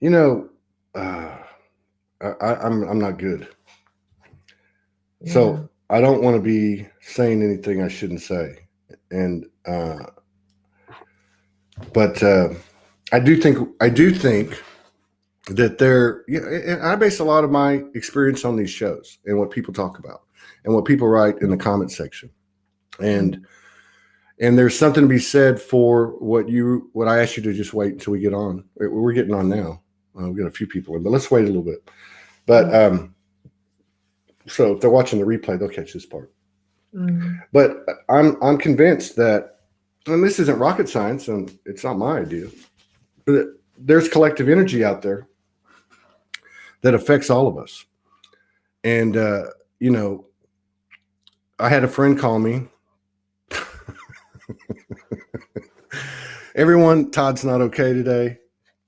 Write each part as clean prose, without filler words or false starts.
You know, uh, I'm not good. So I don't want to be saying anything I shouldn't say. And, but I do think that and I base a lot of my experience on these shows and what people talk about and what people write in the comment section. And there's something to be said for what I asked you to just wait until we get on. We're getting on now. We've got a few people in, but let's wait a little bit. But so if they're watching the replay, they'll catch this part. But I'm convinced that, and this isn't rocket science, and it's not my idea, but there's collective energy out there that affects all of us. And you know, I had a friend call me. Everyone, Todd's not okay today,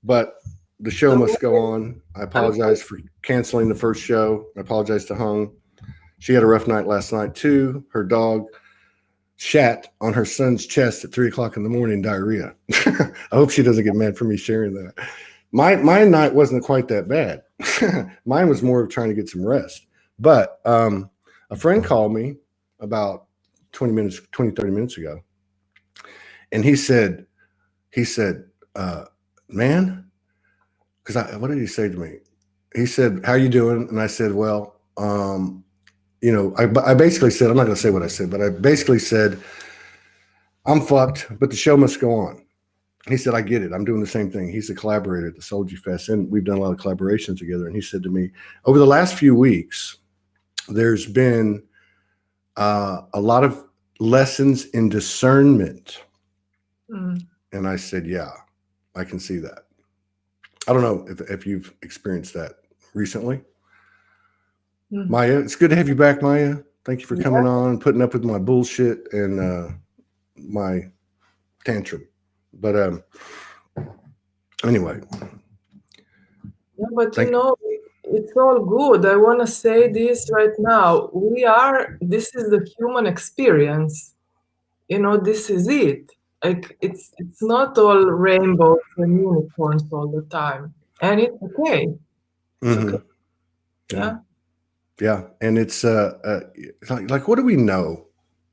but the show must go on. I apologize for canceling the first show. I apologize to Hung. She had a rough night last night too. Her dog shat on her son's chest at 3 o'clock in the morning, diarrhea. I hope she doesn't get mad for me sharing that. My night wasn't quite that bad. Mine was more of trying to get some rest. But a friend called me about 20, 30 minutes ago. And he said, man, because what did he say to me? He said, how you doing? And I said, well, you know, I basically said, I'm not going to say what I said, but I basically said, I'm fucked, but the show must go on. He said, I get it. I'm doing the same thing. He's a collaborator at the Soulogy Fest, and we've done a lot of collaborations together. And he said to me, over the last few weeks, there's been a lot of lessons in discernment. And I said, yeah, I can see that. I don't know if you've experienced that recently. Maja, it's good to have you back, Maja. Thank you for coming on and putting up with my bullshit and my tantrum. But anyway. Yeah, but you know, it's all good. I want to say this right now. This is the human experience. You know, this is it. Like it's not all rainbows and unicorns all the time, and it's okay. It's okay. Yeah, and it's like what do we know?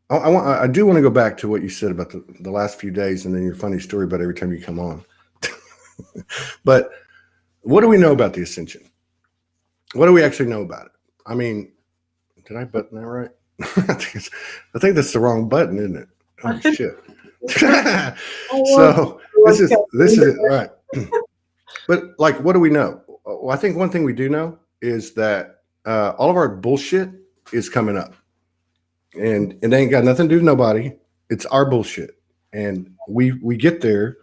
I do want to go back to what you said about the last few days, and then your funny story about every time you come on. But what do we know about the ascension? What do we actually know about it? I mean, did I button that right? I think that's the wrong button, isn't it? Oh shit. So this is it, right. But like, what do we know? Well, I think one thing we do know is that all of our bullshit is coming up, and it ain't got nothing to do with nobody. It's our bullshit, and we get there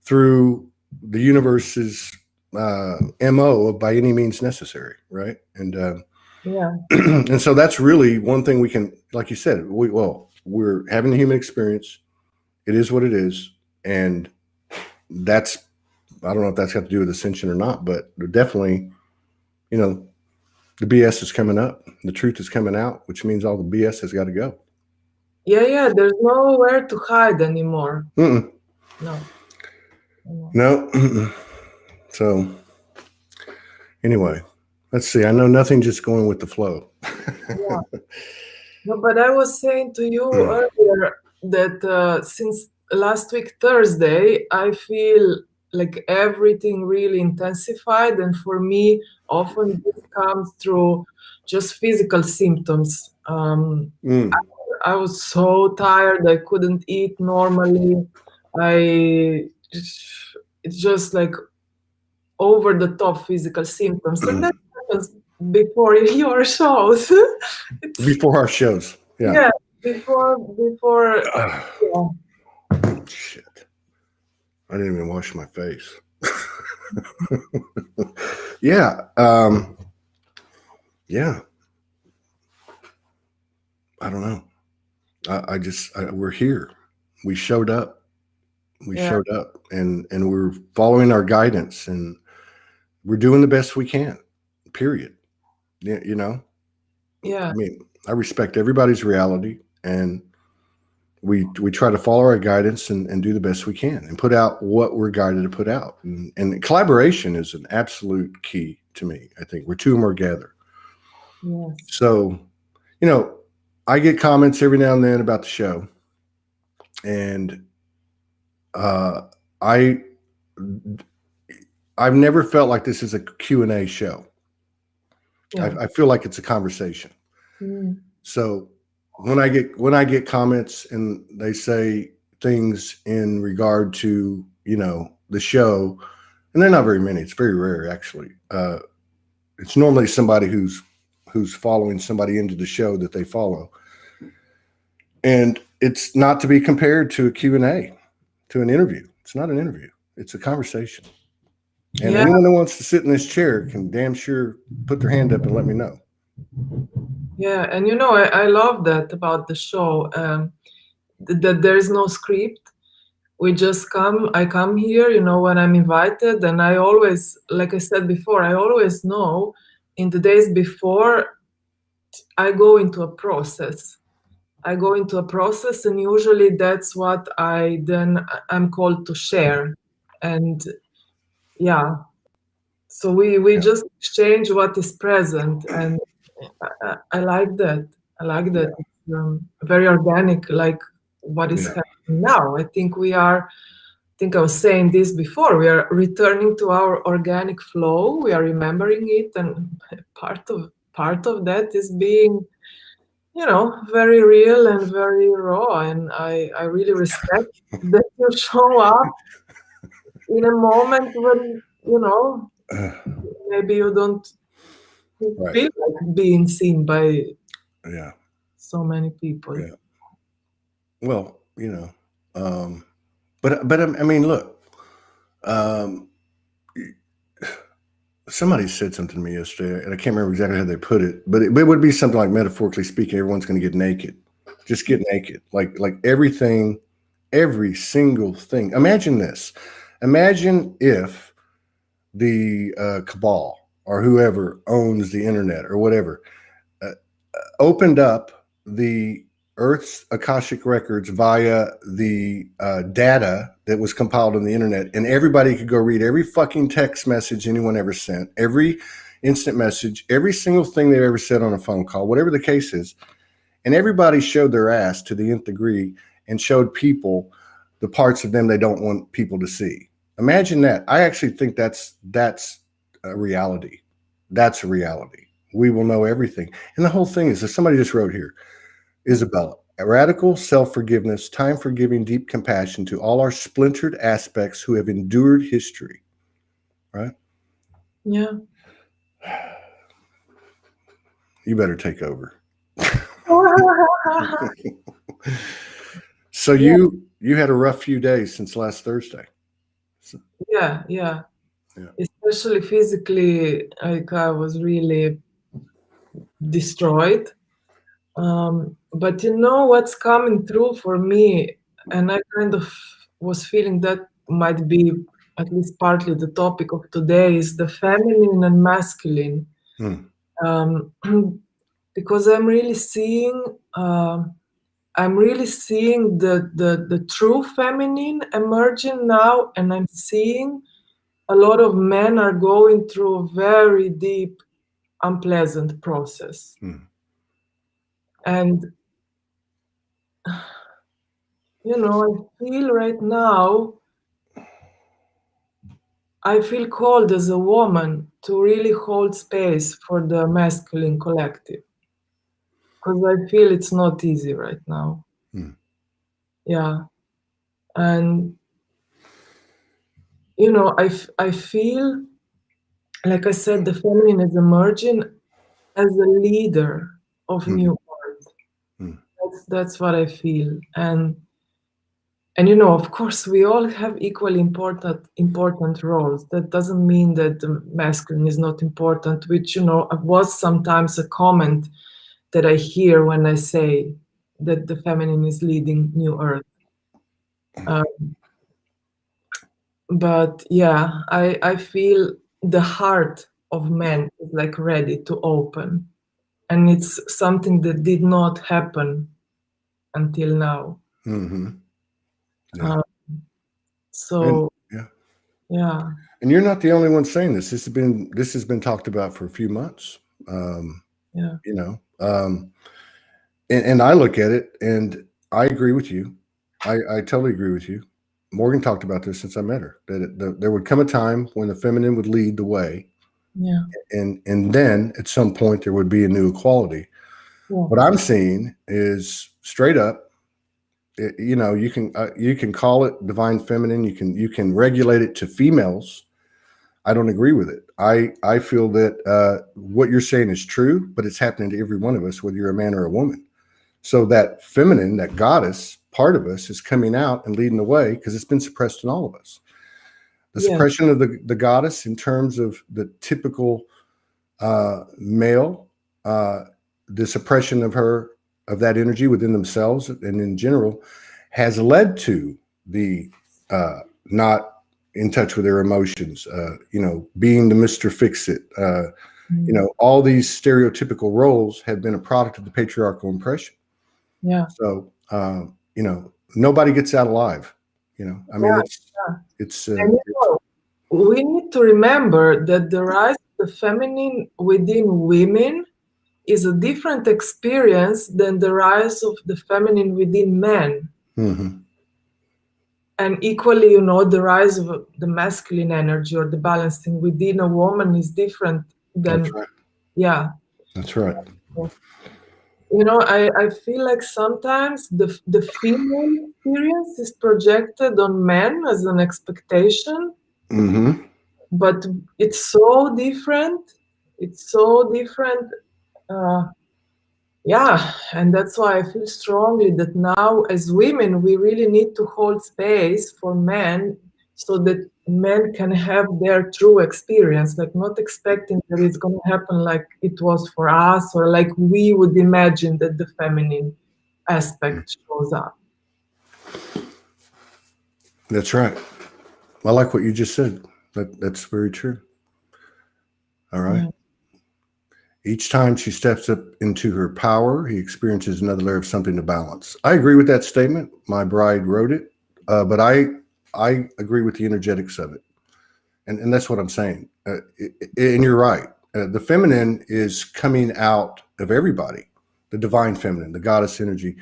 through the universe's MO of by any means necessary, right? And and so that's really one thing we can, like you said, we're having the human experience. It is what it is, and that's, I don't know if that's got to do with ascension or not, but definitely, you know, the BS is coming up, the truth is coming out, which means all the BS has got to go. Yeah, there's nowhere to hide anymore. No. So anyway, let's see. I know nothing, just going with the flow. No, but I was saying to you earlier that since last week Thursday, I feel like everything really intensified, and for me, often this comes through just physical symptoms. I was so tired, I couldn't eat normally. It's just like over the top physical symptoms, and that happens before your shows. Before our shows, yeah. Before. Shit. I didn't even wash my face. Yeah. I don't know. We're here. We showed up. Showed up, and we're following our guidance, and we're doing the best we can, period. You know? Yeah. I mean, I respect everybody's reality, and we try to follow our guidance and do the best we can and put out what we're guided to put out. And collaboration is an absolute key to me. I think where two or more gather. Yes. So, you know, I get comments every now and then about the show, and I've never felt like this is a Q&A show. Yeah. I feel like it's a conversation. Mm. So when I get comments and they say things in regard to, you know, the show, and they're not very many. It's very rare, actually. It's normally somebody who's following somebody into the show that they follow. And it's not to be compared to a Q&A, to an interview. It's not an interview. It's a conversation. And anyone who wants to sit in this chair can damn sure put their hand up and let me know. Yeah, and you know, I love that about the show, that there is no script. We just I come here, you know, when I'm invited, and I always, like I said before, I always know in the days before I go into a process. And usually that's what I'm called to share. And yeah, so we just exchange what is present, and I like that. Yeah. It's very organic, like what is happening now. I think I was saying this before, we are returning to our organic flow. We are remembering it, and part of that is being, you know, very real and very raw. And I really respect that you show up in a moment when, you know, maybe you don't feel like being seen by so many people. Yeah. Well, you know, but I mean, look, somebody said something to me yesterday, and I can't remember exactly how they put it, but it would be something like, metaphorically speaking, everyone's going to get naked. Just get naked. Like everything, every single thing. Imagine this. Imagine if the cabal or whoever owns the internet or whatever opened up the Earth's Akashic records via the data that was compiled on the internet, and everybody could go read every fucking text message anyone ever sent, every instant message, every single thing they've ever said on a phone call, whatever the case is, and everybody showed their ass to the nth degree and showed people the parts of them they don't want people to see. Imagine that. I actually think that's a reality. That's a reality. We will know everything. And the whole thing is, as somebody just wrote here, Isabella, a radical self-forgiveness, time for giving deep compassion to all our splintered aspects who have endured history. Right? Yeah. You better take over. So you had a rough few days since last Thursday. So. Yeah. Especially physically, like I was really destroyed. But you know what's coming through for me, and I kind of was feeling that might be at least partly the topic of today, is the feminine and masculine. Because I'm really seeing the true feminine emerging now, and I'm seeing a lot of men are going through a very deep, unpleasant process. And, you know, I feel right now, I feel called as a woman to really hold space for the masculine collective. Because I feel it's not easy right now. Yeah. And, you know, I feel, like I said, the feminine is emerging as a leader of new earth. That's what I feel. And you know, of course, we all have equally important roles. That doesn't mean that the masculine is not important, which, you know, was sometimes a comment that I hear when I say that the feminine is leading new earth. But yeah, I feel the heart of men is like ready to open. And it's something that did not happen until now. Mm-hmm. Yeah. So yeah. yeah. And you're not the only one saying this. This has been talked about for a few months. Yeah. You know, and I look at it and I agree with you. I totally agree with you. Morgan talked about this since I met her, that there would come a time when the feminine would lead the way. Yeah. And then at some point there would be a new equality. Yeah. What I'm seeing is straight up, you know, you can call it divine feminine. You can regulate it to females. I don't agree with it. I feel that what you're saying is true, but it's happening to every one of us, whether you're a man or a woman. So that feminine, that goddess part of us is coming out and leading the way because it's been suppressed in all of us. The suppression of the goddess in terms of the typical male, the suppression of that energy within themselves and in general has led to the not in touch with their emotions, you know, being the Mr. Fix-It, you know, all these stereotypical roles have been a product of the patriarchal impression. Yeah. So, you know, nobody gets out alive, you know, I mean, it's and you know, we need to remember that the rise of the feminine within women is a different experience than the rise of the feminine within men. Mm-hmm. And equally, you know, the rise of the masculine energy or the balancing within a woman is different than, That's right. yeah. That's right. You know, I feel like sometimes the female experience is projected on men as an expectation, Mm-hmm. but it's so different. It's so different. Yeah, and that's why I feel strongly that now as women, we really need to hold space for men so that men can have their true experience, like not expecting that it's going to happen like it was for us or like we would imagine that the feminine aspect shows up. That's right. I like what you just said. That's very true. All right. Yeah. Each time she steps up into her power, he experiences another layer of something to balance. I agree with that statement. My bride wrote it, but I agree with the energetics of it, and that's what I'm saying. And you're right. The feminine is coming out of everybody, the divine feminine, the goddess energy.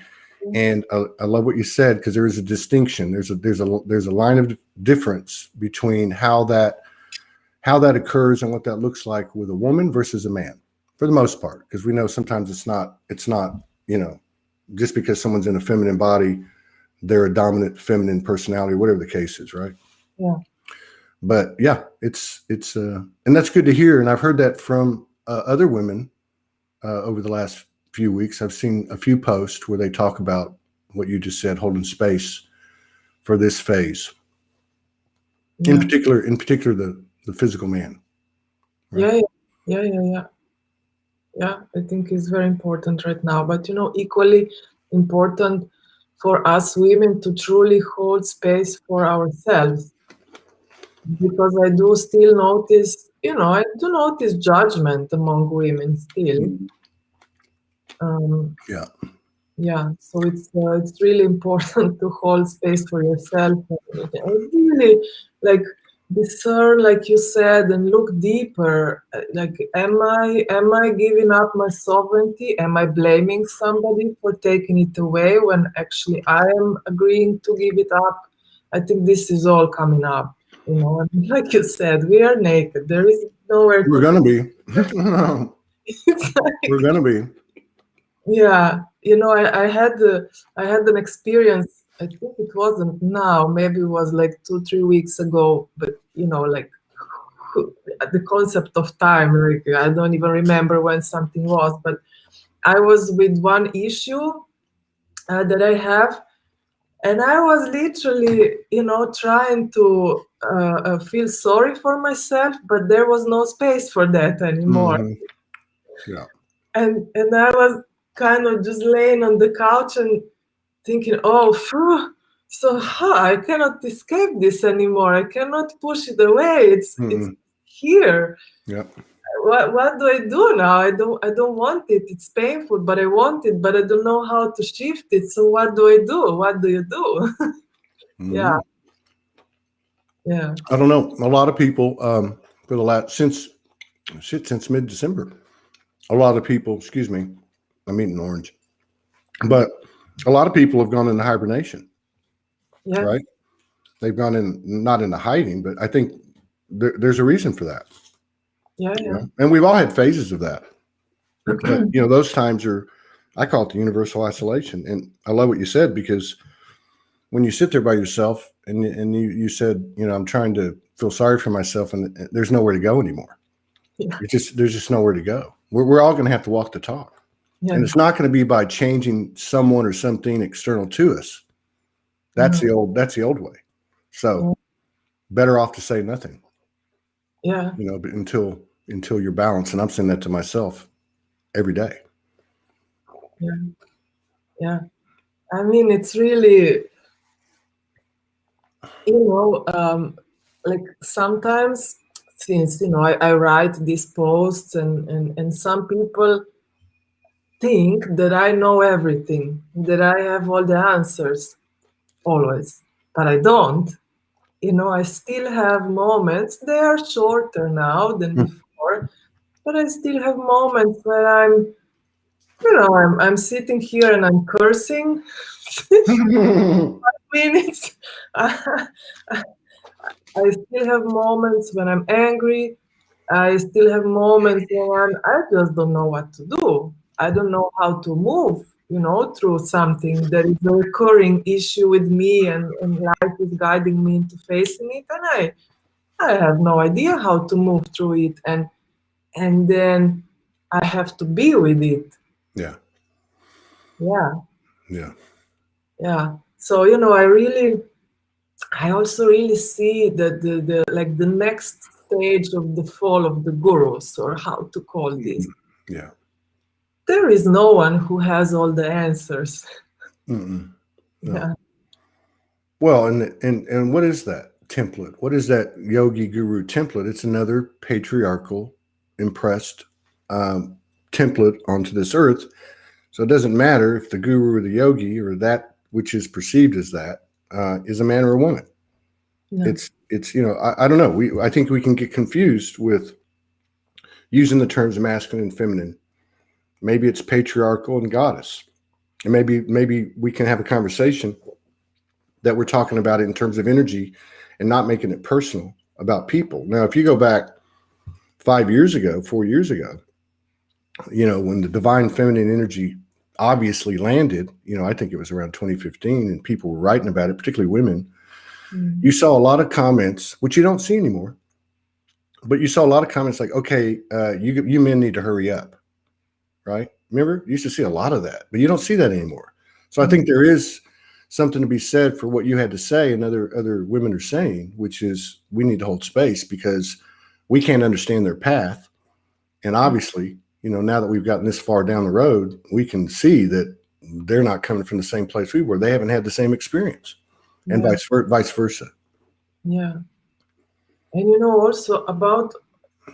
And I love what you said because there is a distinction. There's a line of difference between how that occurs and what that looks like with a woman versus a man, for the most part, because we know sometimes it's not, you know, just because someone's in a feminine body, they're a dominant feminine personality, whatever the case is, right? Yeah. But yeah, it's and that's good to hear. And I've heard that from other women over the last few weeks. I've seen a few posts where they talk about what you just said, holding space for this phase. Yeah. In particular, the physical man. Right? Yeah. I think it's very important right now. But, you know, equally important for us women to truly hold space for ourselves. Because I do still notice, you know, I do notice judgment among women still. Yeah. So it's really important to hold space for yourself and really like discern, like you said, and look deeper. Like, am I giving up my sovereignty? Am I blaming somebody for taking it away when actually I am agreeing to give it up? I think this is all coming up. You know, and like you said, we are naked. There is nowhere. We're gonna be. We're gonna be. Yeah, you know, I had an experience. I think it wasn't now. Maybe it was like 2-3 weeks ago. But you know, like the concept of time. Like I don't even remember when something was. But I was with one issue that I have. And I was literally, you know, trying to feel sorry for myself, but there was no space for that anymore. Mm-hmm. Yeah. And I was kind of just laying on the couch and thinking, oh, so I cannot escape this anymore. I cannot push it away. It's here. Yeah. what do I do now? I don't want it. It's painful, but I want it, but I don't know how to shift it. So what do I do? What do you do? Yeah. Yeah. I don't know. A lot of people for the last since mid-December, a lot of people, excuse me, I'm eating orange, but a lot of people have gone into hibernation. Yeah. Right? They've gone in, not into hiding, but I think there's a reason for that. Yeah. You know? And we've all had phases of that. But, you know, those times are, I call it the universal isolation. And I love what you said, because when you sit there by yourself and you said, you know, I'm trying to feel sorry for myself, and there's nowhere to go anymore. Yeah. There's just nowhere to go. We're all going to have to walk the talk. Yeah. And it's not going to be by changing someone or something external to us. That's the old way. So better off to say nothing. Yeah. You know, but until you're balanced. And I'm saying that to myself every day. Yeah. Yeah. I mean, it's really, you know, like sometimes, since, you know, I write these posts, and some people think that I know everything, that I have all the answers always, but I don't. You know, I still have moments. They are shorter now than before, but I still have moments where I'm, you know, I'm sitting here and I'm cursing. 5 minutes. I still have moments when I'm angry. I still have moments when I just don't know what to do. I don't know how to move, you know, through something that is a recurring issue with me, and life is guiding me into facing it, and I have no idea how to move through it, and then I have to be with it. Yeah. Yeah. Yeah. Yeah. So, you know, I also really see that the like the next stage of the fall of the gurus, or how to call this. Yeah. There is no one who has all the answers. No. Yeah. Well, and what is that template? What is that yogi guru template? It's another patriarchal impressed template onto this earth. So it doesn't matter if the guru or the yogi or that which is perceived as that is a man or a woman. Yeah. It's you know, I don't know. I think we can get confused with using the terms masculine and feminine. Maybe it's patriarchal and goddess. And maybe we can have a conversation that we're talking about it in terms of energy and not making it personal about people. Now, if you go back 5 years ago, 4 years ago, you know, when the divine feminine energy obviously landed, you know, I think it was around 2015, and people were writing about it, particularly women. You saw a lot of comments, which you don't see anymore, but you saw a lot of comments like, okay, you men need to hurry up, right? Remember, you used to see a lot of that, but you don't see that anymore. So I think there is something to be said for what you had to say and other women are saying, which is we need to hold space because we can't understand their path. And obviously, you know, now that we've gotten this far down the road, we can see that they're not coming from the same place we were. They haven't had the same experience, and vice versa. Yeah. And you know, also about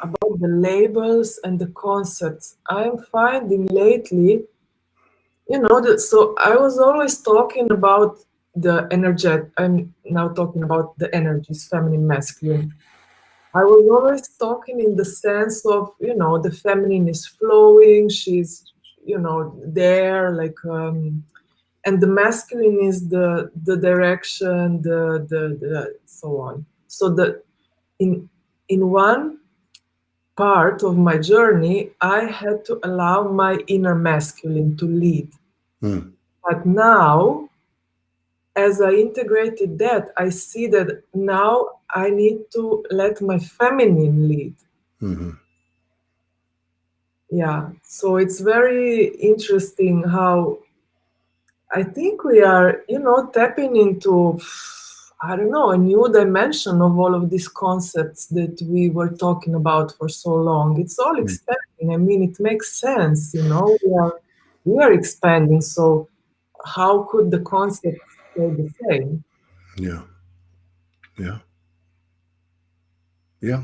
the labels and the concepts, I'm finding lately, you know, that so I was always talking about the energetic. I'm now talking about the energies, feminine, masculine. I was always talking in the sense of, you know, the feminine is flowing, she's, you know, there, like, and the masculine is the direction, the so on. So the in one part of my journey, I had to allow my inner masculine to lead. But now, as I integrated that, I see that now I need to let my feminine lead. Yeah, so it's very interesting how I think we are, you know, tapping into, I don't know, a new dimension of all of these concepts that we were talking about for so long. It's all expanding. I mean, it makes sense, you know, we are expanding. So how could the concepts stay the same? Yeah. Yeah. Yeah.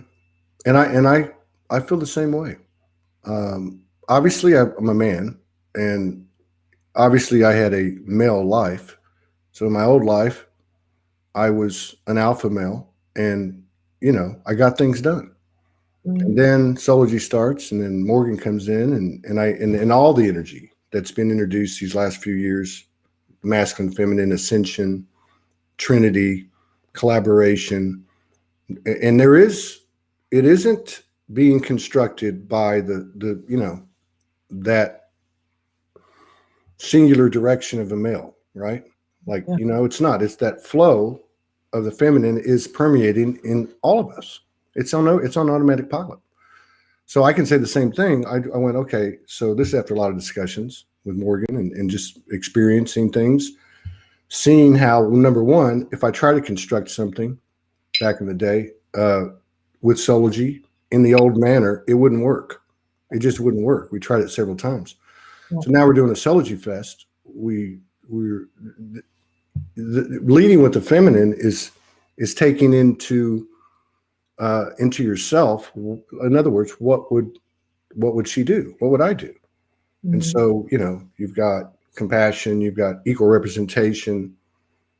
And I I feel the same way. Obviously, I'm a man, and obviously, I had a male life. So in my old life, I was an alpha male, and I got things done. And then Soulogy starts, and then Morgan comes in, and all the energy that's been introduced these last few years, masculine, feminine, ascension, Trinity, collaboration, and it isn't being constructed by that singular direction of a male, right? Like, it's not. It's that flow of the feminine is permeating in all of us. It's on automatic pilot. So I can say the same thing. I went, okay, so this is after a lot of discussions with Morgan and just experiencing things, seeing how, number one, if I try to construct something back in the day with Soulogy in the old manner, it wouldn't work. It just wouldn't work. We tried it several times. Yeah. So now we're doing a Soulogy Fest. We're leading with the feminine is taking into yourself. In other words, what would she do? What would I do? Mm-hmm. And so, you've got compassion, you've got equal representation.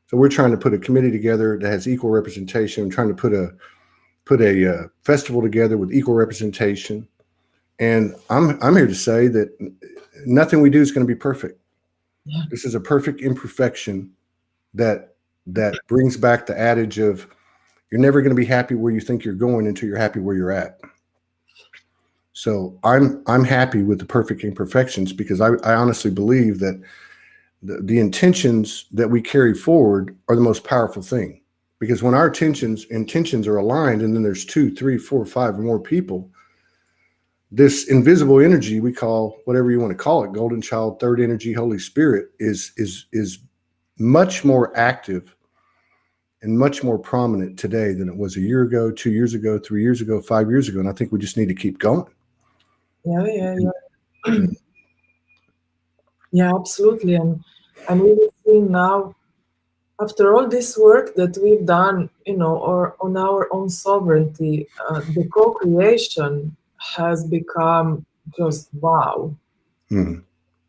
So we're trying to put a committee together that has equal representation. I'm trying to put a festival together with equal representation. And I'm here to say that nothing we do is going to be perfect. Yeah. This is a perfect imperfection that brings back the adage of you're never going to be happy where you think you're going until you're happy where you're at. So I'm happy with the perfect imperfections because I honestly believe that the intentions that we carry forward are the most powerful thing. Because when our intentions are aligned, and then there's 2, 3, 4, 5 or more people, this invisible energy we call, whatever you want to call it, golden child, third energy, Holy Spirit, is much more active and much more prominent today than it was a year ago, 2 years ago, 3 years ago, 5 years ago. And I think we just need to keep going. Yeah, absolutely. And we're seeing now, after all this work that we've done, or on our own sovereignty, the co-creation has become just wow. Mm-hmm.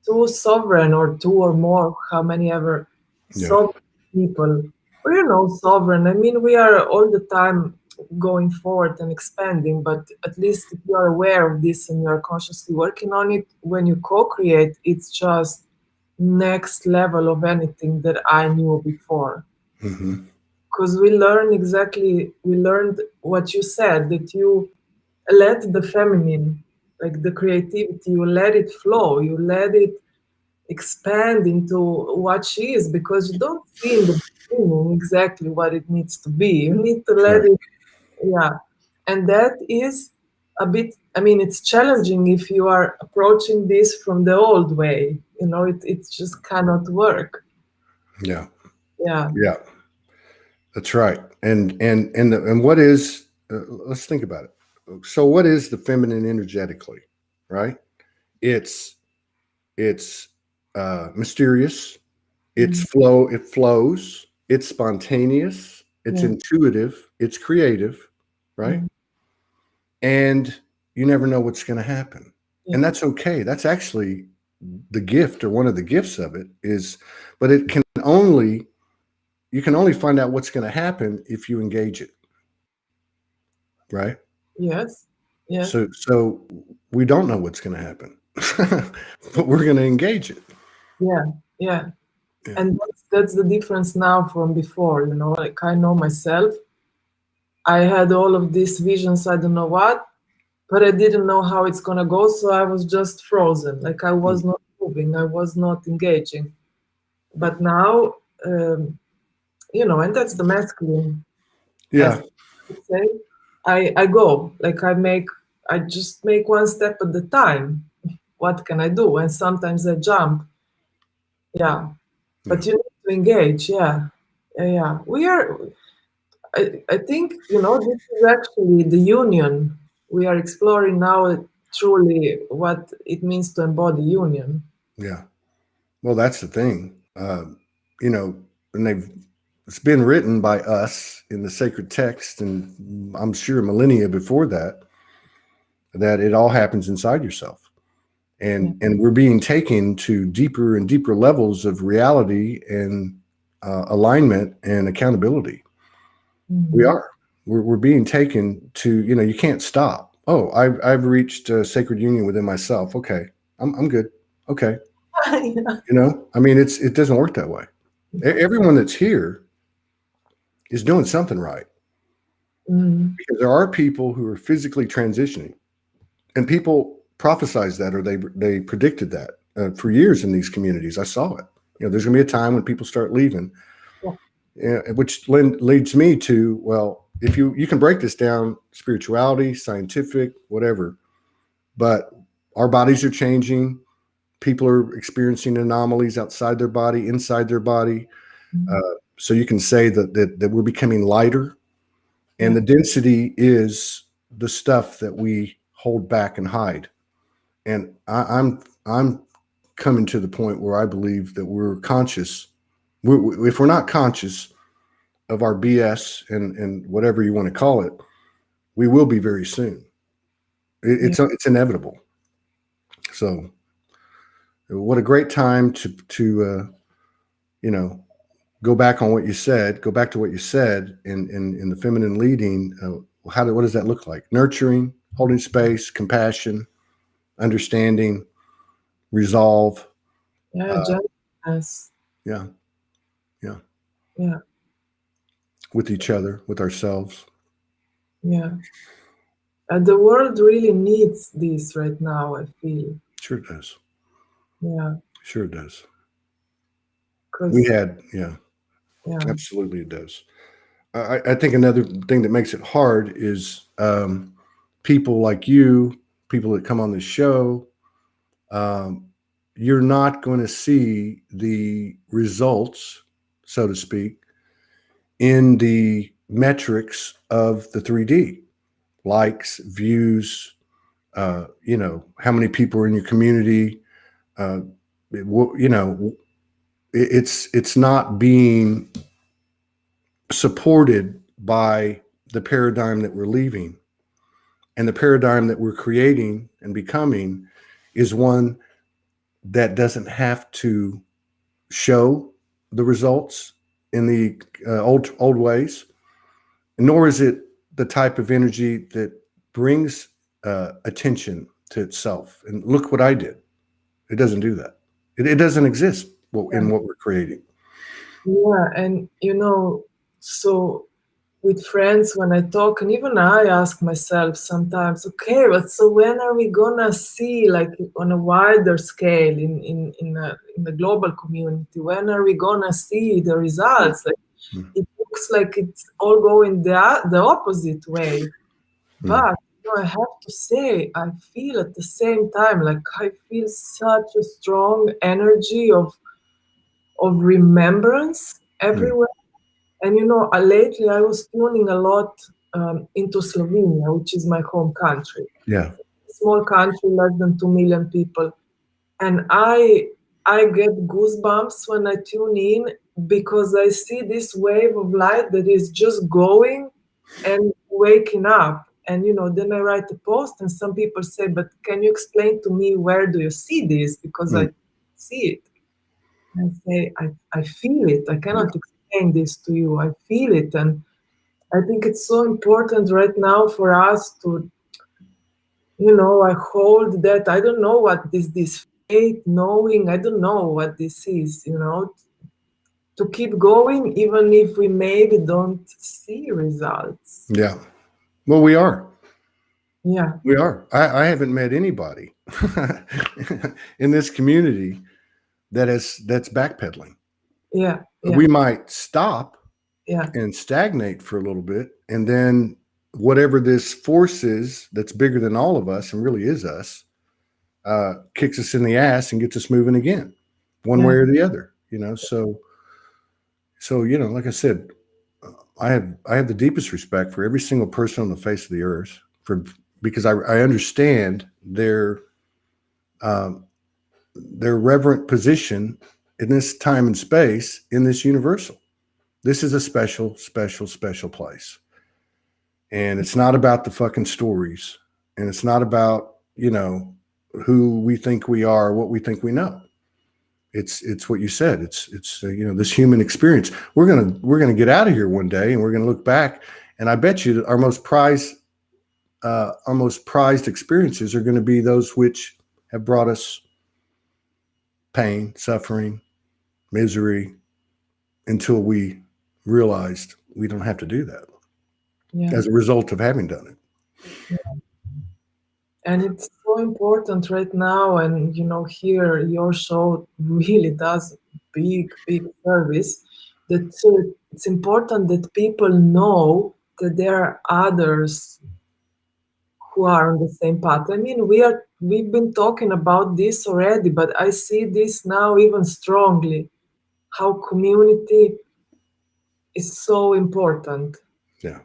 2 sovereign or 2 or more, how many ever sovereign people, or sovereign. I mean, we are all the time going forward and expanding, but at least if you are aware of this and you are consciously working on it, when you co-create, it's just next level of anything that I knew before. Because we learned what you said, that you let the feminine, like the creativity, you let it flow, you let it expand into what she is, because you don't see in the beginning exactly what it needs to be. You need to let it, and that is a bit, it's challenging if you are approaching this from the old way. It just cannot work. Yeah. That's right. And what is? Let's think about it. So, what is the feminine energetically? Right? It's mysterious. It's flow. It flows. It's spontaneous. It's intuitive. It's creative. Right? And you never know what's going to happen, and that's okay. That's actually the gift, or one of the gifts of it is. But you can only find out what's going to happen if you engage it. Right? Yes. So we don't know what's going to happen, but we're going to engage it. Yeah. And that's the difference now from before. Like I know myself. I had all of these visions, I don't know what, but I didn't know how it's going to go. So I was just frozen. Like I was not moving. I was not engaging. But now, and that's the masculine. Yeah. I go, like I just make one step at a time. What can I do? And sometimes I jump. But you need to engage. We are, I think, this is actually the union. We are exploring now truly what it means to embody union. Yeah. Well, that's the thing. And it's been written by us in the sacred text, and I'm sure millennia before that. that it all happens inside yourself. And we're being taken to deeper and deeper levels of reality and alignment and accountability. We are. We're being taken to, you can't stop. Oh, I've reached a sacred union within myself. Okay, I'm good. Okay. I mean, it doesn't work that way. Everyone that's here is doing something right. Because there are people who are physically transitioning, and people prophesized that, or they predicted that for years in these communities. I saw it. There's going to be a time when people start leaving, which leads me to, well, if you can break this down, spirituality, scientific, whatever, but our bodies are changing. People are experiencing anomalies outside their body, inside their body. So you can say that we're becoming lighter, and the density is the stuff that we hold back and hide. And I'm coming to the point where I believe that we're conscious. If we're not conscious of our BS and whatever you want to call it, we will be very soon. It's inevitable. So, what a great time to go back on what you said. Go back to what you said in the feminine leading. What does that look like? Nurturing, holding space, compassion, understanding, resolve. Gentleness. Yeah. Yeah. With each other, with ourselves. Yeah. The world really needs this right now, I feel. Sure it does. Yeah. Sure it does. Absolutely it does. I think another thing that makes it hard is people like you, people that come on this show, you're not going to see the results, so to speak, in the metrics of the 3D, likes, views, how many people are in your community. It's not being supported by the paradigm that we're leaving. And the paradigm that we're creating and becoming is one that doesn't have to show the results in the old ways, nor is it the type of energy that brings attention to itself. And look what I did. It doesn't do that. It doesn't exist in what we're creating. Yeah, and so with friends, when I talk, and even I ask myself sometimes, okay, but so when are we gonna see, like on a wider scale in the global community, when are we gonna see the results? Like, it looks like it's all going the opposite way. But I have to say, I feel at the same time, like I feel such a strong energy of remembrance everywhere. And lately I was tuning a lot into Slovenia, which is my home country. Yeah. Small country, less than 2 million people. And I get goosebumps when I tune in, because I see this wave of light that is just going and waking up. And then I write a post, and some people say, but can you explain to me, where do you see this? Because I see it. And I say, I feel it. I cannot explain this to you. I feel it. And I think it's so important right now for us to, I hold that. I don't know what this faith, knowing, I don't know what this is, to keep going, even if we maybe don't see results. Yeah. Well, we are. Yeah. We are. I haven't met anybody in this community that's backpedaling. Yeah. We might stop Yeah. and stagnate for a little bit, and then whatever this force is that's bigger than all of us and really is us, kicks us in the ass and gets us moving again, one way or the other. So like I said, I have the deepest respect for every single person on the face of the earth, because I understand their reverent position in this time and space, in this universal. This is a special, special, special place. And it's not about the fucking stories. And it's not about, who we think we are, what we think we know. It's what you said. It's this human experience. We're gonna get out of here one day, and we're gonna look back, and I bet you that our most prized experiences are going to be those which have brought us pain, suffering, misery, until we realized we don't have to do that as a result of having done it. Yeah. And it's so important right now, and here your show really does big service, that it's important that people know that there are others who are on the same path. I mean, we've been talking about this already, but I see this now even strongly, how community is so important. Yeah.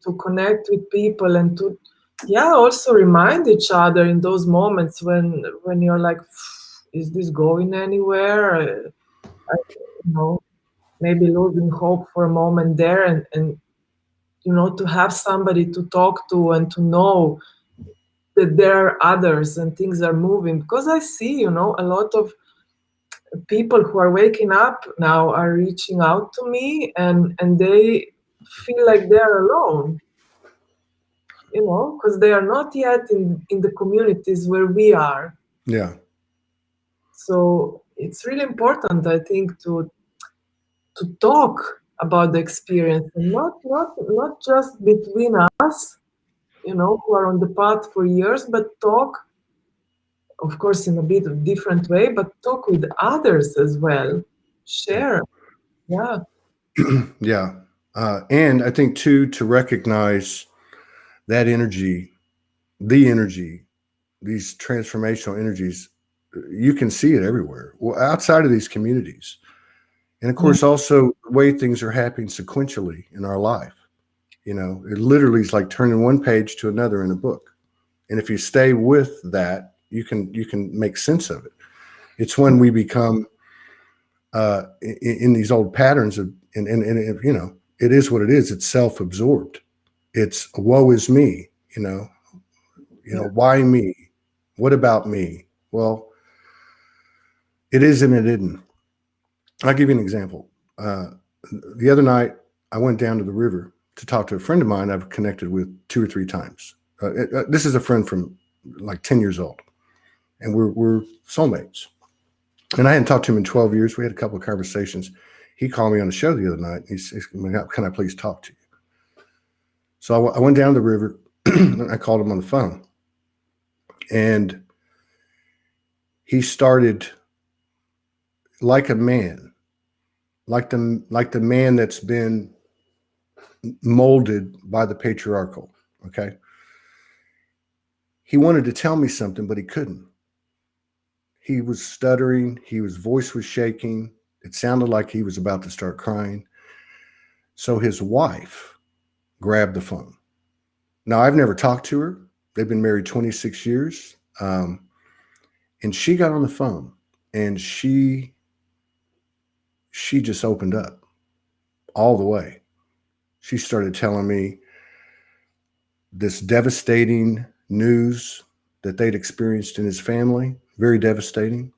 To connect with people and to also remind each other in those moments when you're like, is this going anywhere? Maybe losing hope for a moment there, and to have somebody to talk to and to know that there are others and things are moving. Because I see, a lot of people who are waking up now are reaching out to me, and they feel like they're alone. Because they are not yet in the communities where we are. Yeah. So it's really important, I think, to talk about the experience, and not just between us, who are on the path for years, but talk, of course, in a bit of different way, but talk with others as well. Share. Yeah. Yeah. And I think too, to recognize that energy, these transformational energies, you can see it everywhere. Well, outside of these communities. And of course, also the way things are happening sequentially in our life. It literally is like turning one page to another in a book. And if you stay with that, you can make sense of it. It's when we become in these old patterns of, and it is what it is. It's self-absorbed. It's woe is me. Why me? What about me? Well, it is and it isn't. I'll give you an example. The other night, I went down to the river to talk to a friend of mine I've connected with 2 or 3 times. This is a friend from like 10 years old, and we're soulmates. And I hadn't talked to him in 12 years. We had a couple of conversations. He called me on the show the other night. He said, "Can I please talk to you?" So I went down to the river, and I called him on the phone. And he started like a man, like the man that's been molded by the patriarchal. Okay. He wanted to tell me something, but he couldn't. He was stuttering. His voice was shaking. It sounded like he was about to start crying. So his wife grabbed the phone. Now, I've never talked to her. They've been married 26 years. And she got on the phone, and she just opened up all the way. She started telling me this devastating news that they'd experienced in his family, very devastating,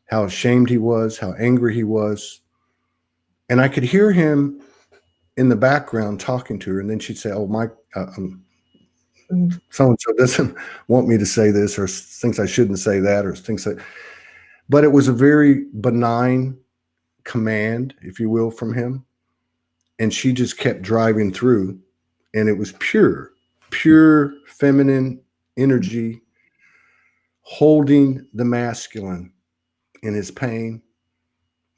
how ashamed he was, how angry he was. And I could hear him in the background talking to her. And then she'd say, "Oh, Mike, so-and-so doesn't want me to say this, or thinks I shouldn't say that, or thinks that." But it was a very benign command, if you will, from him. And she just kept driving through, and it was pure feminine energy, holding the masculine in his pain,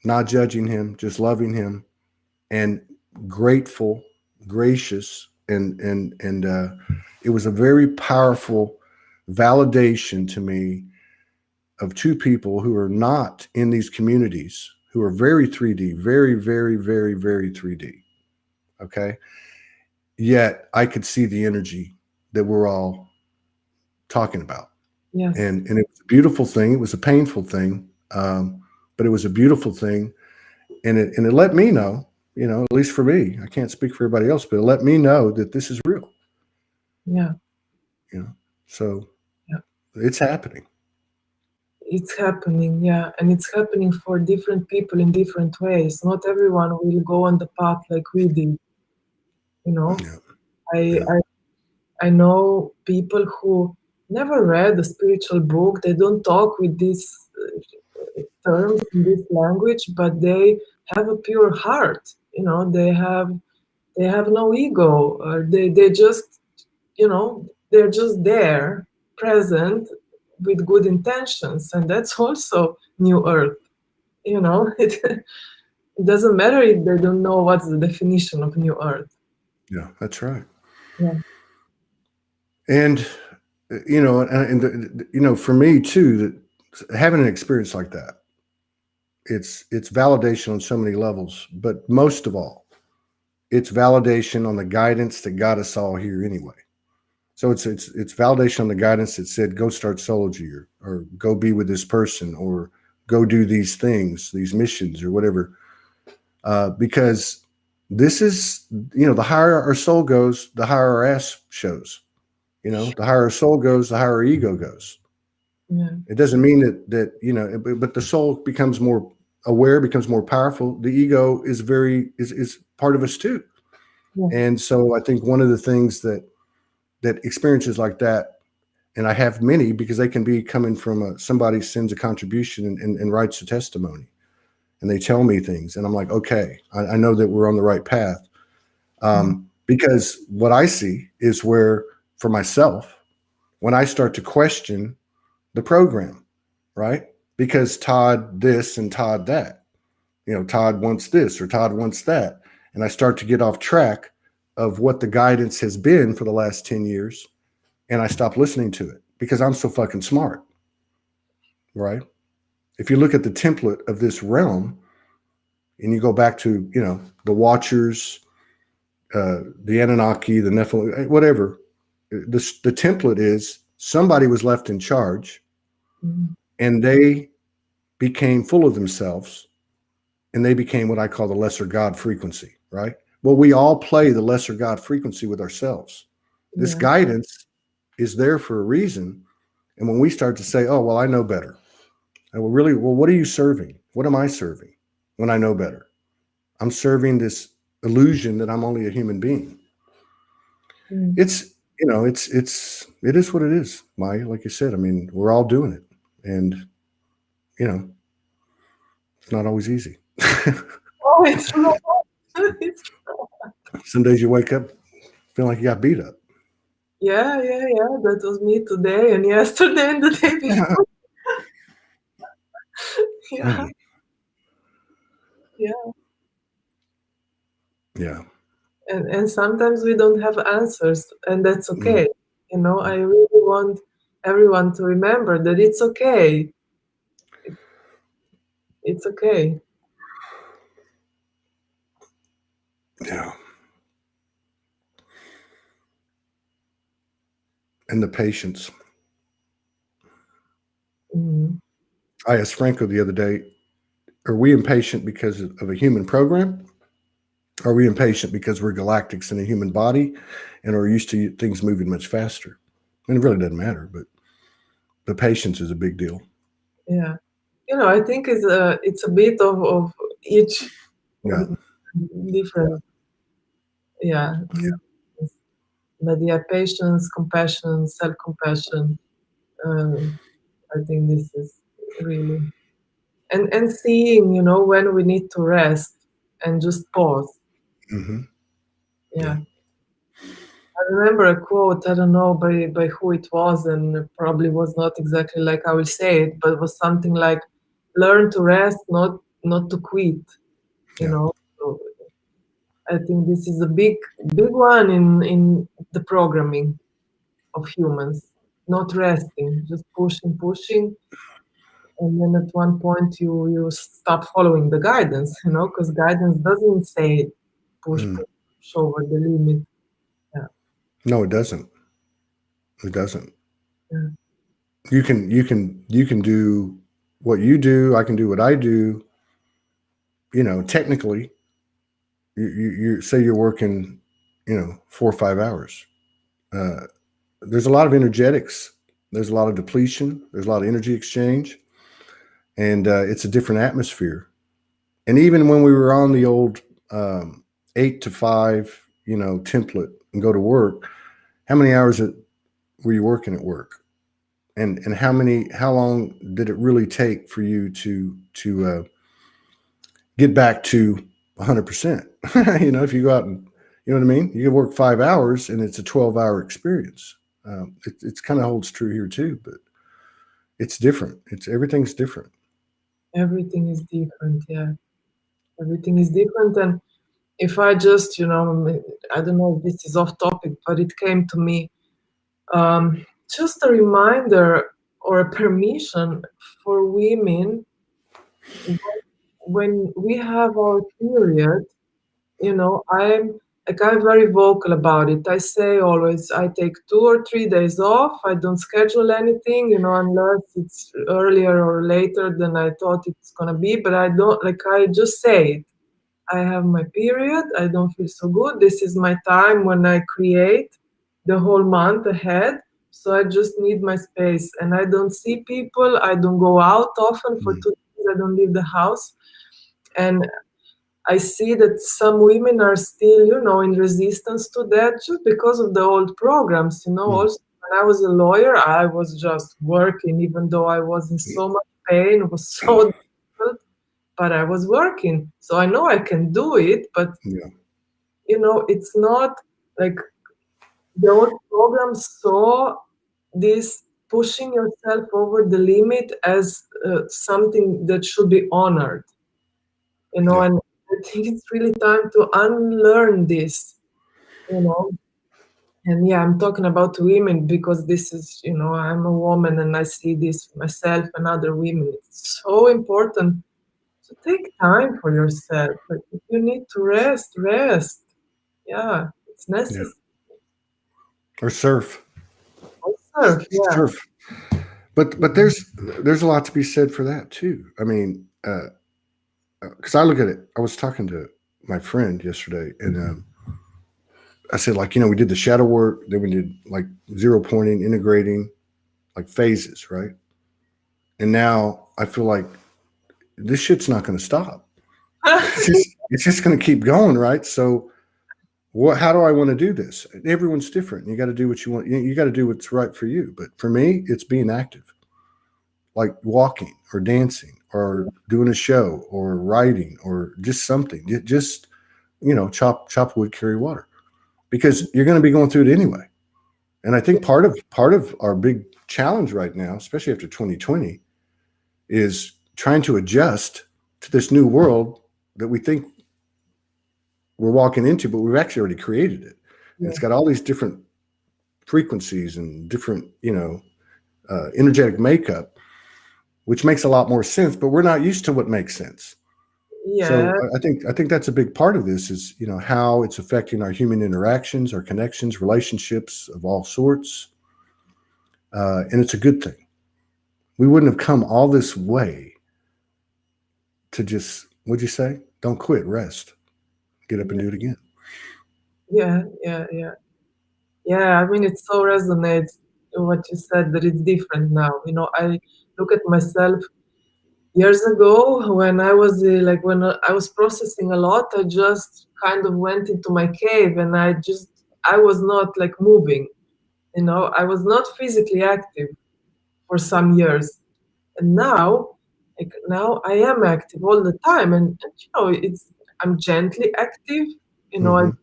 not judging him, just loving him, and grateful, gracious, and it was a very powerful validation to me of 2 people who are not in these communities, who are very 3D, very, very, very, very 3D. Okay. Yet I could see the energy that we're all talking about. Yes. And it was a beautiful thing. It was a painful thing. But it was a beautiful thing. And it let me know, at least for me, I can't speak for everybody else, but it let me know that this is real. Yeah. So Yeah. it's happening. It's happening, yeah, and it's happening for different people in different ways. Not everyone will go on the path like we did. You know, Yeah. I Yeah. I know people who never read a spiritual book. They don't talk with these terms in this language, but they have a pure heart. You know, they have no ego. They just, you know, they're just there, present, with good intentions, and that's also new earth. You know, it doesn't matter if they don't know what's the definition of new earth. Yeah, that's right. Yeah. And for me too, that having an experience like that, it's validation on so many levels, but most of all, it's validation on the guidance that got us all here anyway. So it's validation on the guidance that said go start Soulogy, or go be with this person, or go do these things, these missions, or whatever. Because this is, the higher our soul goes, the higher our ass shows. The higher our soul goes, the higher our ego goes. Yeah. It doesn't mean that but the soul becomes more aware, becomes more powerful. The ego is is part of us too. Yeah. And so I think one of the things that experiences like that, and I have many, because they can be coming from somebody sends a contribution and writes a testimony, and they tell me things, and I'm like, okay, I know that we're on the right path. Because what I see is where, for myself, when I start to question the program, right? Because Todd this and Todd that, Todd wants this or Todd wants that. And I start to get off track of what the guidance has been for the last 10 years. And I stop listening to it because I'm so fucking smart, right? If you look at the template of this realm and you go back to, the Watchers, the Anunnaki, the Nephilim, whatever, the template is somebody was left in charge and they became full of themselves, and they became what I call the lesser God frequency, right? Well, we all play the lesser God frequency with ourselves. This guidance is there for a reason. And when we start to say, oh, well, I know better. What are you serving? What am I serving when I know better? I'm serving this illusion that I'm only a human being. It is what it is, Maja. Like you said, I mean, we're all doing it. And, it's not always easy. Oh, it's not. Some days you wake up feeling like you got beat up. Yeah. That was me today and yesterday and the day before. Yeah. Yeah. Yeah. And sometimes we don't have answers, and that's okay. I really want everyone to remember that it's okay. It's okay. Yeah. And the patience. I asked Franco the other day, are we impatient because of a human program? Are we impatient because we're galactics in a human body and are used to things moving much faster? And it really doesn't matter, but the patience is a big deal. Yeah. I think it's a bit of each different. Yeah. But yeah, patience, compassion, self-compassion. I think this is really, and seeing, when we need to rest and just pause. Yeah. I remember a quote, I don't know by who it was, and it probably was not exactly like I will say it, but it was something like, learn to rest, not to quit. So I think this is a big one in the programming of humans. Not resting, just pushing, and then at one point you stop following the guidance, because guidance doesn't say push over the limit. Yeah. No, it doesn't. It doesn't. Yeah. You can do what you do. I can do what I do. Technically, you say you're working, 4 or 5 hours. there's a lot of energetics. There's a lot of depletion. There's a lot of energy exchange, and it's a different atmosphere. And even when we were on the old 8 to 5, template and go to work, how many hours were you working at work? And how long did it really take for you to get back to 100%? If you go out and, you know what I mean? You can work 5 hours and it's a 12-hour experience. It's kind of holds true here too, but it's different. Everything's different. Everything is different. Yeah. Everything is different. And if I just, I don't know if this is off topic, but it came to me, just a reminder or a permission for women when we have our period, I'm very vocal about it. I say always, I take 2 or 3 days off. I don't schedule anything, unless it's earlier or later than I thought it's gonna be. But I don't, I just say it. I have my period. I don't feel so good. This is my time when I create the whole month ahead. So I just need my space, and I don't see people. I don't go out often for 2 days. I don't leave the house. And I see that some women are still, in resistance to that just because of the old programs, Also, when I was a lawyer, I was just working, even though I was in so much pain. It was so difficult, but I was working. So I know I can do it, but, it's not like the old programs saw this pushing yourself over the limit as something that should be honored, and I think it's really time to unlearn this, And I'm talking about women because this is, I'm a woman and I see this myself and other women. It's so important to take time for yourself. Like, if you need to rest. Yeah, it's necessary. Or surf. Surf, yeah. Surf. But there's a lot to be said for that too. I mean, because I look at it. I was talking to my friend yesterday, and I said, we did the shadow work, then we did like 0 pointing, integrating, like phases, right? And now I feel like this shit's not going to stop. It's just going to keep going, right? So, how do I want to do this? Everyone's different. You got to do what you want. You got to do what's right for you. But for me, it's being active, like walking or dancing or doing a show or writing or just something. Just chop wood, carry water, because you're going to be going through it anyway. And I think part of our big challenge right now, especially after 2020, is trying to adjust to this new world that we think we're walking into, but we've actually already created it. And it's got all these different frequencies and different, energetic makeup, which makes a lot more sense, but we're not used to what makes sense. Yeah. So I think that's a big part of this is, how it's affecting our human interactions, our connections, relationships of all sorts. And it's a good thing. We wouldn't have come all this way to just, what'd you say? Don't quit, rest, get up and do it again. Yeah. I mean, it so resonates what you said, that it's different now. I look at myself years ago when I was when I was processing a lot. I just kind of went into my cave, and I was not moving. I was not physically active for some years, and now I am active all the time, and I'm gently active. I do gentle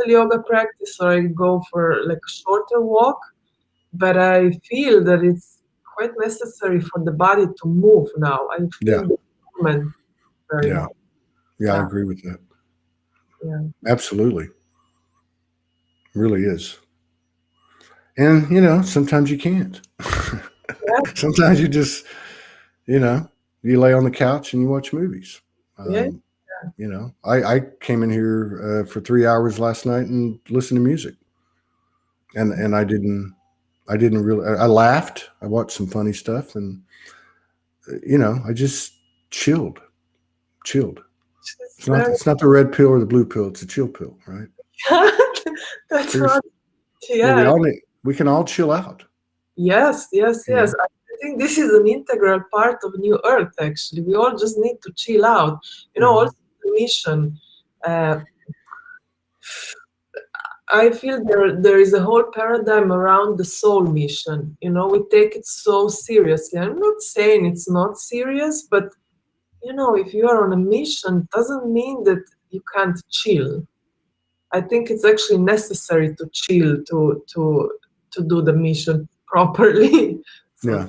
yoga practice, or I go for a shorter walk, but I feel that it's quite necessary for the body to move now. I feel the movement very much. Yeah, I agree with that. Yeah, absolutely, really is. And sometimes you can't. Sometimes you just you lay on the couch and you watch movies. I came in here for 3 hours last night and listened to music, and I didn't really. I laughed. I watched some funny stuff, and I just chilled. It's not the red pill or the blue pill. It's a chill pill, right? That's right. Yeah. Well, We can all chill out. Yes. I think this is an integral part of New Earth, actually. We all just need to chill out. Also the mission. I feel there is a whole paradigm around the soul mission. We take it so seriously. I'm not saying it's not serious, but if you are on a mission, it doesn't mean that you can't chill. I think it's actually necessary to chill to do the mission properly. Yeah.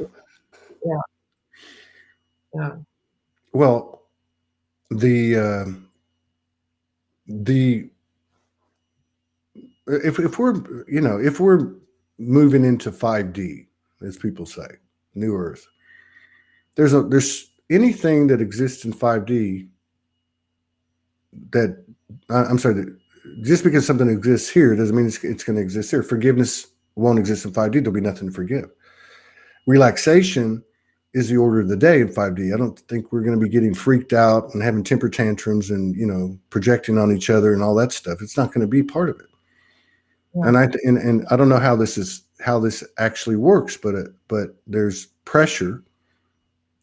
Well, if we're moving into 5D, as people say, New Earth, there's anything that exists in 5D that just because something exists here doesn't mean it's going to exist there. Forgiveness won't exist in 5D. There'll be nothing to forgive. Relaxation is the order of the day in 5D. I don't think we're going to be getting freaked out and having temper tantrums and projecting on each other and all that stuff. It's not going to be part of it. Yeah. And I don't know how this actually works, but there's pressure.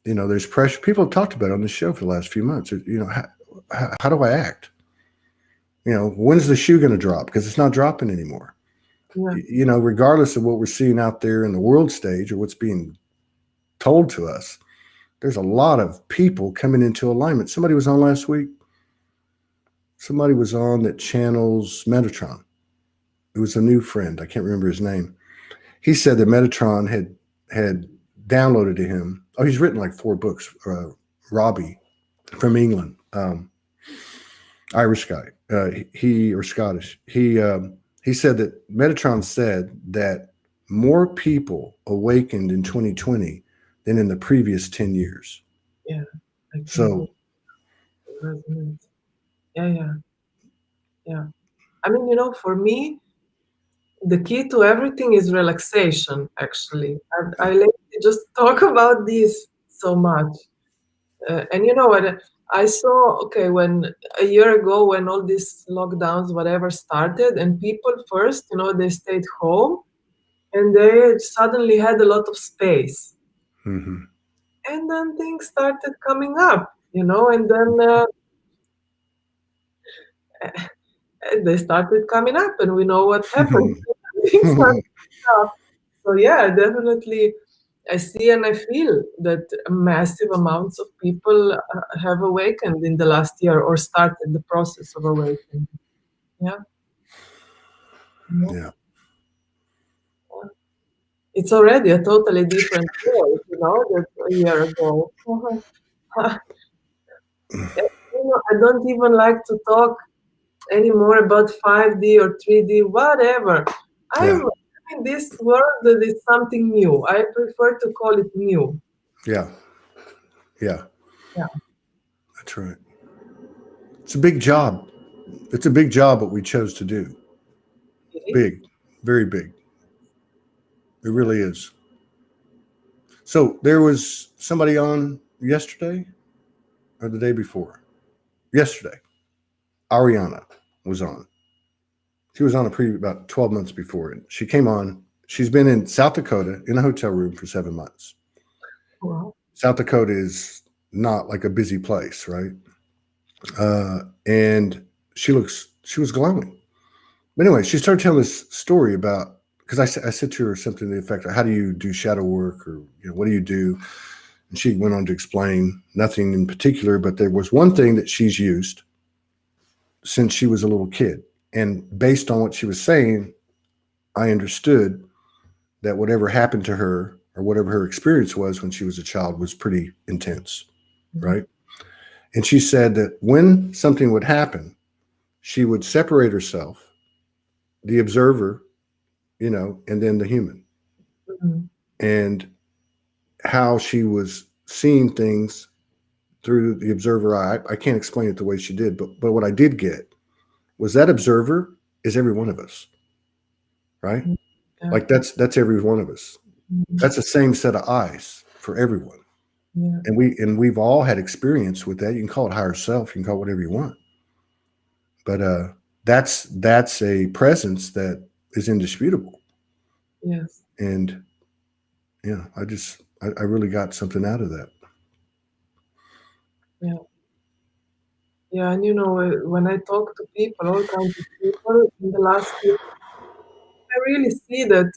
There's pressure. People have talked about it on the show for the last few months. How do I act? When's the shoe going to drop? Because it's not dropping anymore. Yeah. Regardless of what we're seeing out there in the world stage or what's being told to us, there's a lot of people coming into alignment. Somebody was on last week. Somebody was on that channels Metličar. It was a new friend. I can't remember his name. He said that Metličar had downloaded to him. Oh, he's written like 4 books. Robbie from England, Irish guy. Or Scottish. He said that Metličar said that more people awakened in 2020 than in the previous 10 years. Yeah. So. Yeah. I mean, for me, the key to everything is relaxation, actually. I like to just talk about this so much. And you know what? I saw, when a year ago, when all these lockdowns, whatever, started, and people first, they stayed home, and they suddenly had a lot of space. Mm-hmm. And then things started coming up, and then they started coming up, and we know what happened. Things started up. So yeah, definitely, I see and I feel that massive amounts of people have awakened in the last year or started the process of awakening. Yeah. It's already a totally different world, than a year ago. I don't even like to talk anymore about 5D or 3D, whatever. I'm in this world that is something new. I prefer to call it new. Yeah. That's right. It's a big job. It's a big job what we chose to do. Big, very big. It really is. So there was somebody on yesterday or the day before. Yesterday, Ariana was on. She was on about 12 months before it. She came on. She's been in South Dakota in a hotel room for 7 months. Wow. South Dakota is not like a busy place, right? And she was glowing. But anyway, she started telling this story about, because I said to her something to the effect of, how do you do shadow work, or what do you do? And she went on to explain nothing in particular, but there was one thing that she's used since she was a little kid. And based on what she was saying, I understood that whatever happened to her or whatever her experience was when she was a child was pretty intense, right? And she said that when something would happen, she would separate herself, the observer, and then the human. Mm-hmm. And how she was seeing things through the observer eye. I can't explain it the way she did, but what I did get was that observer is every one of us, right? Yeah. Like that's every one of us. Mm-hmm. That's the same set of eyes for everyone. Yeah. And we've all had experience with that. You can call it higher self, you can call it whatever you want. But that's a presence that is indisputable. Yes. And yeah, I really got something out of that. Yeah. Yeah, and when I talk to people, all kinds of people in the last year, I really see that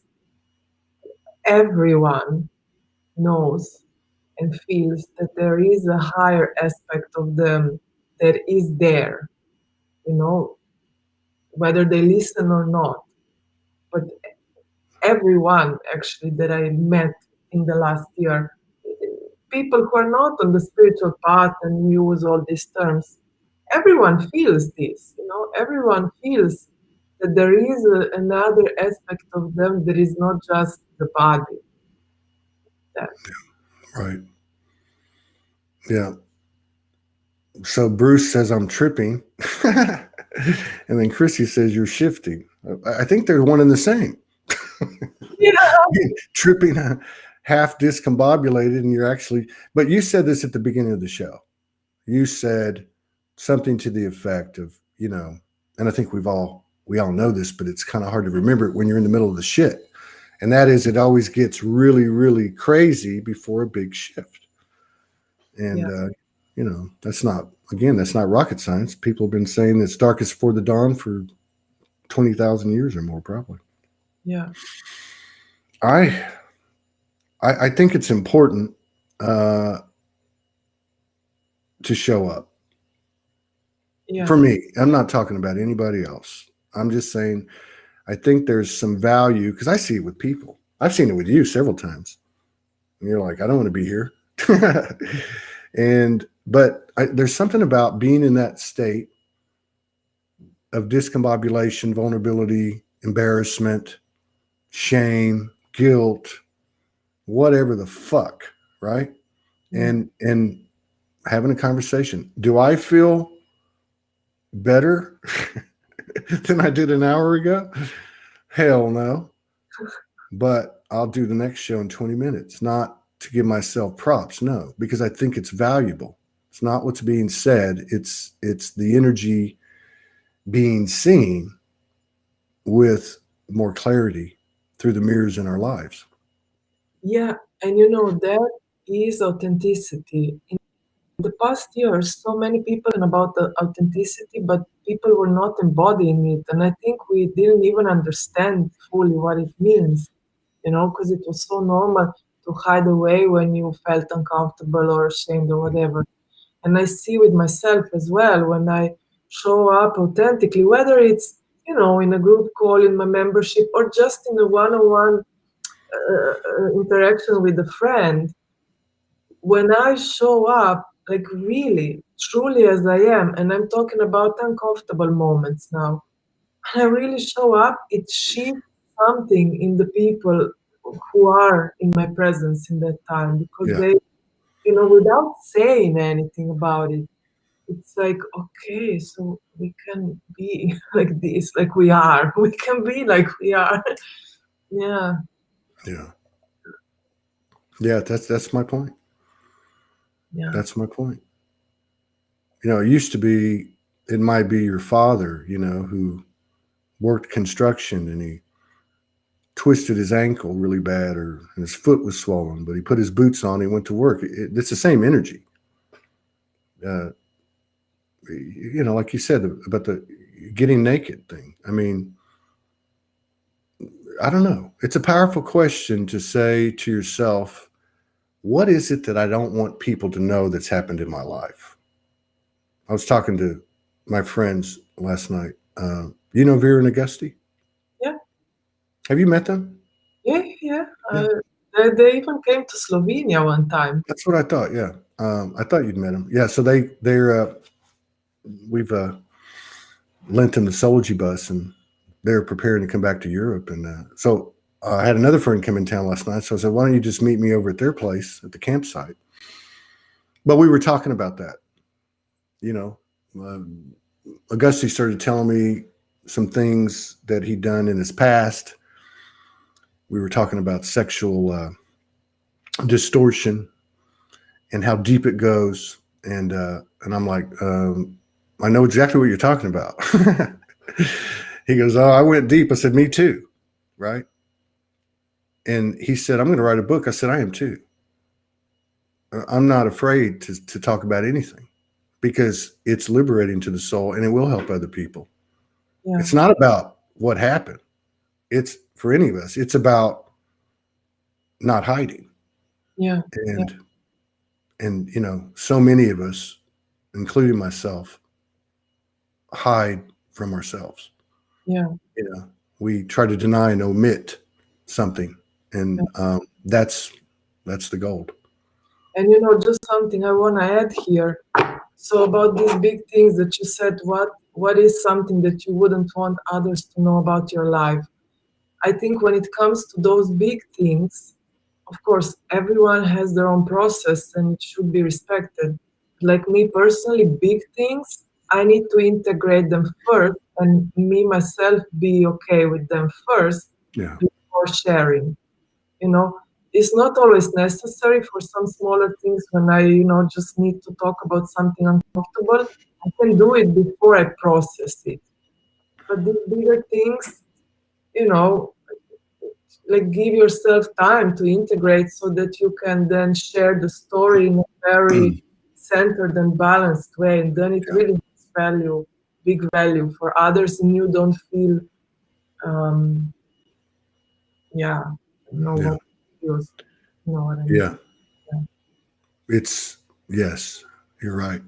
everyone knows and feels that there is a higher aspect of them that is there, whether they listen or not. But everyone actually that I met in the last year, people who are not on the spiritual path and use all these terms, everyone feels this, everyone feels that there is another aspect of them that is not just the body. That. Right. Yeah. So Bruce says I'm tripping. And then Chrissy says you're shifting. I think they're one and the same. Yeah. Tripping, half discombobulated, and you're actually, but you said this at the beginning of the show. You said something to the effect of, and I think we all know this, but it's kind of hard to remember it when you're in the middle of the shit. And that is, it always gets really, really crazy before a big shift. And, that's not rocket science. People have been saying it's darkest before the dawn for 20,000 years or more, probably. Yeah. I think it's important to show up. Yeah. For me, I'm not talking about anybody else. I'm just saying, I think there's some value because I see it with people. I've seen it with you several times. And you're like, I don't want to be here. But there's something about being in that state of discombobulation, vulnerability, embarrassment, shame, guilt, whatever the fuck, right? And having a conversation. Do I feel better than I did an hour ago? Hell no. But I'll do the next show in 20 minutes, not to give myself props, no, because I think it's valuable. It's not what's being said. It's the energy being seen with more clarity through the mirrors in our lives. Yeah, and that is authenticity. In the past years, so many people about the authenticity, but people were not embodying it. And I think we didn't even understand fully what it means, because it was so normal to hide away when you felt uncomfortable or ashamed or whatever. And I see with myself as well, when I show up authentically, whether it's, in a group call, in my membership, or just in a one-on-one interaction with a friend, when I show up, like really, truly as I am, and I'm talking about uncomfortable moments now, and I really show up, it shifts something in the people who are in my presence in that time, because they, without saying anything about it, it's like, okay, so we can be like this, like we are. We can be like we are. Yeah. Yeah. Yeah, that's my point. Yeah. That's my point. It used to be, it might be your father, who worked construction and he twisted his ankle really bad and his foot was swollen, but he put his boots on, he went to work. It's the same energy. Like you said about the getting naked thing. I mean, I don't know. It's a powerful question to say to yourself, what is it that I don't want people to know that's happened in my life? I was talking to my friends last night. You know Vera and Augusti? Yeah. Have you met them? Yeah. They even came to Slovenia one time. That's what I thought. Yeah. I thought you'd met them. Yeah. So we've lent them the Soulogy bus and they're preparing to come back to Europe. And so I had another friend come in town last night. So I said, why don't you just meet me over at their place at the campsite? But we were talking about that. Augusti started telling me some things that he'd done in his past. We were talking about sexual distortion and how deep it goes. And I'm like, I know exactly what you're talking about. He goes, oh, I went deep. I said, me too. Right. And he said, I'm going to write a book. I said, I am too. I'm not afraid to talk about anything because it's liberating to the soul and it will help other people. Yeah. It's not about what happened. It's for any of us. It's about not hiding. Yeah. And you know, so many of us, including myself, hide from ourselves. Yeah. You know, we try to deny and omit something, and that's the gold. And you know, just something I want to add here. So about these big things that you said, what is something that you wouldn't want others to know about your life? I think when it comes to those big things, of course, everyone has their own process and it should be respected. Like me personally, big things, I need to integrate them first and me myself be okay with them first before sharing. You know, it's not always necessary for some smaller things when I, you know, just need to talk about something uncomfortable. I can do it before I process it. But these bigger things, you know, like give yourself time to integrate so that you can then share the story in a very centered and balanced way. And then it really has value, big value for others, and you don't feel, what feels, you know what I mean? Yeah. It's, yes, you're right.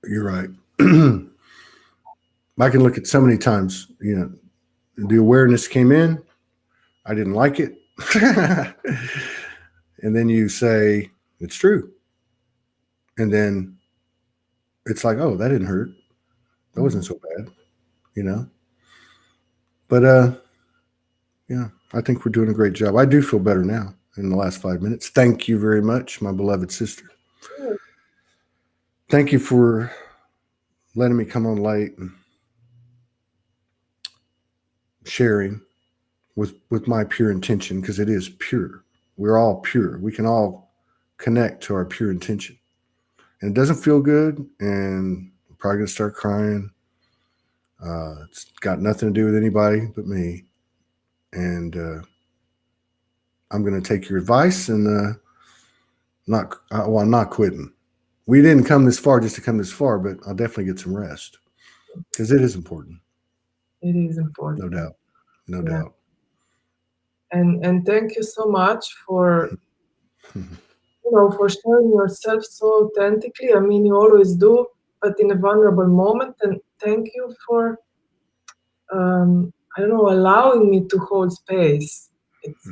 You're right. I can look at so many times, you know, the awareness came in, I didn't like it. And then you say, it's true. And then it's like, oh, that didn't hurt. That wasn't so bad, you know? But yeah, I think we're doing a great job. I do feel better now in the last 5 minutes. Thank you very much, my beloved sister. Thank you for letting me come on late and sharing with my pure intention, because it is pure. We're all pure. We can all connect to our pure intention. And it doesn't feel good, and I'm probably going to start crying. It's got nothing to do with anybody but me. And I'm going to take your advice and I'm not quitting. We didn't come this far just to come this far, but I'll definitely get some rest because it is important. It is important. No doubt. No doubt. And thank you so much for, you know, for showing yourself so authentically. I mean, you always do, but in a vulnerable moment. And thank you for, I don't know, allowing me to hold space. It's,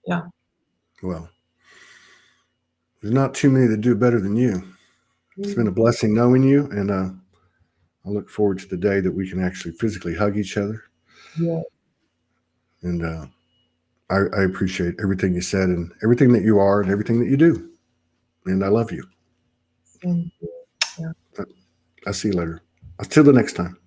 yeah. Well, there's not too many that do it better than you. It's been a blessing knowing you, and I look forward to the day that we can actually physically hug each other. Yeah. And I appreciate everything you said and everything that you are and everything that you do. And I love you. Thank you. Yeah. I'll see you later. Until the next time.